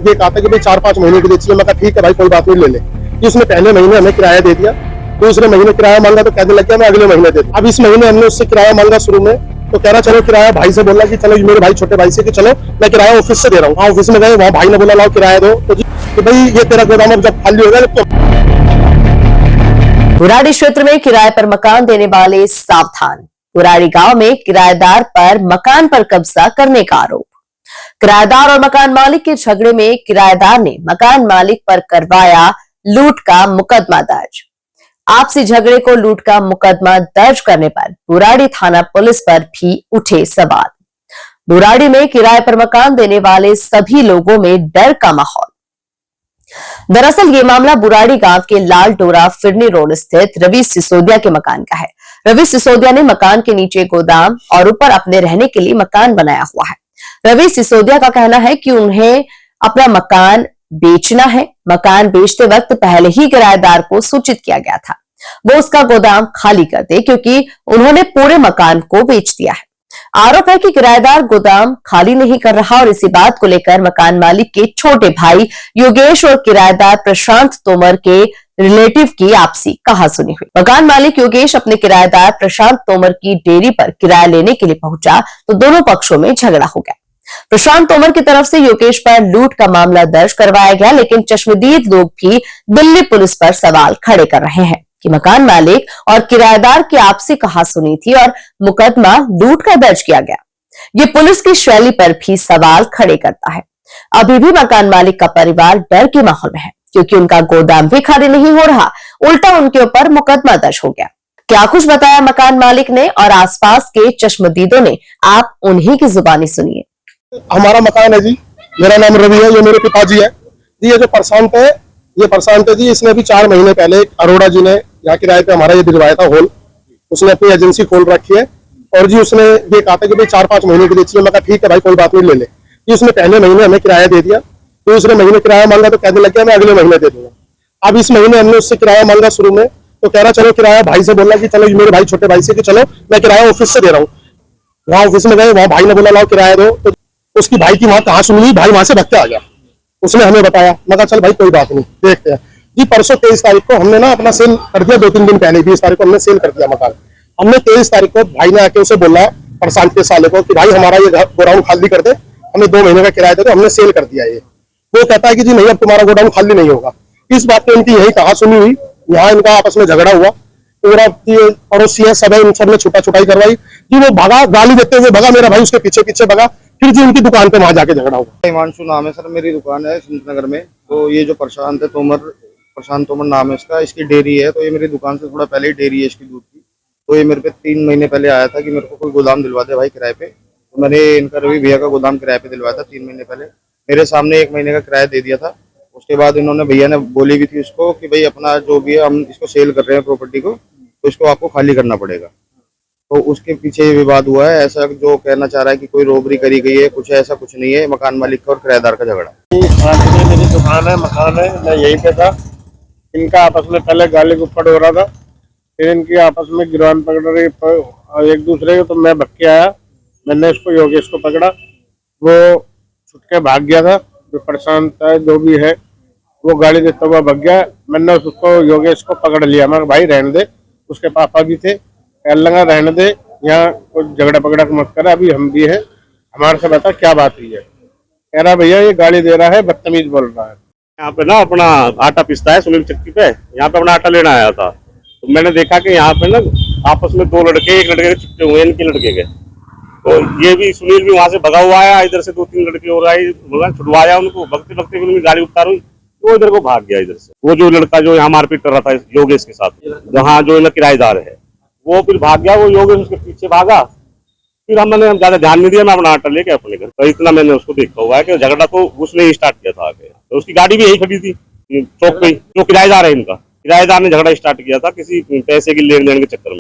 ये कहा था कि भाई 4-5 महीने के लिए चाहिए। मैं कहा ठीक है भाई कोई बात नहीं ले ले। कि उसने पहले महीने हमें किराया दे दिया, दूसरे महीने किराया मांगा तो कहने लग गया मैं अगले महीने दे दूं। अब इस महीने हमने उससे किराया मांगा शुरू में, तो कह रहा चलो किराया, भाई से बोला कि चलो मेरे भाई छोटे भाई से कि चलो मैं किराया ऑफिस से दे रहा हूँ। हाँ ऑफिस में गए, वहाँ भाई ने बोला लाओ किराया दो, तो भाई ये तेरा गोदाम अब जब खाली होगा तो। बुराड़ी क्षेत्र में किराए पर मकान देने वाले सावधान। बुराड़ी गांव में किराएदार पर मकान पर कब्जा करने का आरोप। किराएदार और मकान मालिक के झगड़े में किराएदार ने मकान मालिक पर करवाया लूट का मुकदमा दर्ज। आपसी झगड़े को लूट का मुकदमा दर्ज करने पर बुराड़ी थाना पुलिस पर भी उठे सवाल। बुराड़ी में किराए पर मकान देने वाले सभी लोगों में डर का माहौल। दरअसल ये मामला बुराड़ी गांव के लाल डोरा फिरनी रोड स्थित रवि सिसोदिया के मकान का है। रवि सिसोदिया ने मकान के नीचे गोदाम और ऊपर अपने रहने के लिए मकान बनाया हुआ है। रवि सिसोदिया का कहना है कि उन्हें अपना मकान बेचना है। मकान बेचते वक्त पहले ही किराएदार को सूचित किया गया था वो उसका गोदाम खाली कर दे, क्योंकि उन्होंने पूरे मकान को बेच दिया है। आरोप है कि किराएदार गोदाम खाली नहीं कर रहा और इसी बात को लेकर मकान मालिक के छोटे भाई योगेश और किराएदार प्रशांत तोमर के रिलेटिव की आपसी कहासुनी हुई। मकान मालिक योगेश अपने किराएदार प्रशांत तोमर की डेयरी पर किराया लेने के लिए पहुंचा तो दोनों पक्षों में झगड़ा हो गया। प्रशांत तोमर की तरफ से योगेश पर लूट का मामला दर्ज करवाया गया, लेकिन चश्मदीद लोग भी दिल्ली पुलिस पर सवाल खड़े कर रहे हैं कि मकान मालिक और किराएदार की आपसी कहासुनी थी और मुकदमा लूट का दर्ज किया गया। ये पुलिस की शैली पर भी सवाल खड़े करता है। अभी भी मकान मालिक का परिवार डर के माहौल में है, क्योंकि उनका गोदाम भी खाली नहीं हो रहा, उल्टा उनके ऊपर मुकदमा दर्ज हो गया। क्या कुछ बताया मकान मालिक ने और आसपास के चश्मदीदों ने, आप उन्हीं की जुबानी सुनिए। हमारा मकान है जी, मेरा नाम रवि है, ये मेरे पिताजी है जी। ये जो प्रशांत है, ये प्रशांत है जी, इसने भी 4 महीने पहले अरोड़ा जी ने यहाँ किराए पे हमारा ये दिलवाया था हॉल। उसने अपनी एजेंसी खोल रखी है और जी उसने ये कहा था कि भाई 4-5 महीने के लिए चाहिए। मैं कहा ठीक है भाई कोई बात नहीं ले ले। कि उसने पहले महीने हमें किराया दे दिया, दूसरे महीने किराया मांगा तो कहने लग गया मैं अगले महीने दे दूंगा। अब इस महीने हमने उससे किराया मांगा शुरू में, तो कह रहा चलो किराया, भाई से बोला कि चलो मेरे भाई छोटे भाई से कि चलो मैं किराया ऑफिस से दे रहा हूँ। वहाँ ऑफिस में गए, वहाँ भाई ने बोला लाओ किराया दो, तो उसकी भाई की वहां कहाँ सुनी, भाई वहां से भगते आ गया। उसने हमें बताया, मैं कहा चल भाई कोई बात नहीं देखते हैं जी। परसों 23 तारीख को हमने ना अपना सेल कर दिया, 2-3 दिन पहले 20 तारीख को हमने सेल कर दिया मकान। हमने 23 तारीख को भाई ने आके उसे बोला प्रशांत के साले को कि भाई हमारा ये गोडाउन खाली कर दे, हमें 2 महीने का किराया दे दो। हमने सेल कर दिया। ये वो कहता है कि जी नहीं अब तुम्हारा गोडाउन खाली नहीं होगा। इस बात पे इनकी यही कहा सुनी हुई, यहाँ इनका आपस में झगड़ा हुआ। पूरा पड़ोसी है सब है, इन सब ने छुपाई करवाई जी। वो भगा, गाली देते हुए भगा, मेरा भाई उसके पीछे पीछे भगा, फिर जी उनकी दुकान पे वहां जाके झगड़ा हुआ। हिमांशु नाम है सर, मेरी दुकान है सुंदर नगर में। तो ये जो प्रशांत तोमर नाम है इसका, इसकी डेयरी है। तो ये मेरी दुकान से थोड़ा पहले ही डेयरी है इसकी दूध की। तो ये मेरे पे 3 महीने पहले आया था कि मेरे को कोई गोदाम दिलवा दे भाई किराए पे। तो मैंने इनका रवि भैया का गोदाम किराए पे दिलवाया था 3 महीने पहले। मेरे सामने 1 महीने का किराया दे दिया था। उसके बाद इन्होंने, भैया ने बोली भी थी उसको कि भाई अपना जो भी है, हम इसको सेल कर रहे हैं प्रॉपर्टी को, तो इसको आपको खाली करना पड़ेगा। तो उसके पीछे ये विवाद हुआ है। ऐसा जो कहना चाह रहा है कि कोई रोबरी करी गई है, कुछ ऐसा कुछ नहीं है। मकान मालिक का और किराएदार का झगड़ा। मेरी दुकान है, मकान है, मैं यहीं पे था। इनका आपस में पहले गाली गुप्पड़ हो रहा था, फिर इनकी आपस में गिरवान पकड़ रही एक दूसरे को। तो मैं भग के आया, मैंने इसको योगेश को पकड़ा, वो छुट के भाग गया था। जो प्रशांत है जो भी है वो गाली देता हुआ भाग गया। मैंने उसको योगेश को पकड़ लिया, मैं भाई रहने दे, उसके पापा भी थे, लगा रहने दे, यहाँ कुछ झगड़ा पकड़ा मत कर, अभी हम भी हैं, हमारे से बता क्या बात हुई है। कह रहा भैया ये गाली दे रहा है, बदतमीज बोल रहा है। यहाँ पे ना अपना आटा पिसता है सुनील चक्की पे, यहाँ पे अपना आटा लेना आया था। तो मैंने देखा कि यहाँ पे ना आपस में 2 लड़के, एक लड़के के चिपके हुए हैं इनके लड़के के। तो ये भी सुनील भी वहां से भगा हुआ है, इधर से 2-3 लड़के और आए, छुड़वाया उनको। भगते भगते फिर उनकी गाड़ी उतारू, वो इधर को भाग गया इधर से। वो जो लड़का जो यहाँ मारपीट कर रहा था योगेश के साथ, जहाँ जो किराएदार है, वो फिर भाग गया। वो योगेश उसके पीछे भागा। फिर हमने ज्यादा ध्यान नहीं दिया, मैं अपना आटा लेके अपने घर। तो इतना मैंने उसको देखा हुआ है कि झगड़ा तो उसने ही स्टार्ट किया था आगे। तो उसकी गाड़ी भी यही खड़ी थी चौक पे, जो किराएदार है इनका, किराएदार ने झगड़ा स्टार्ट किया था किसी पैसे की लेन देन के चक्कर में।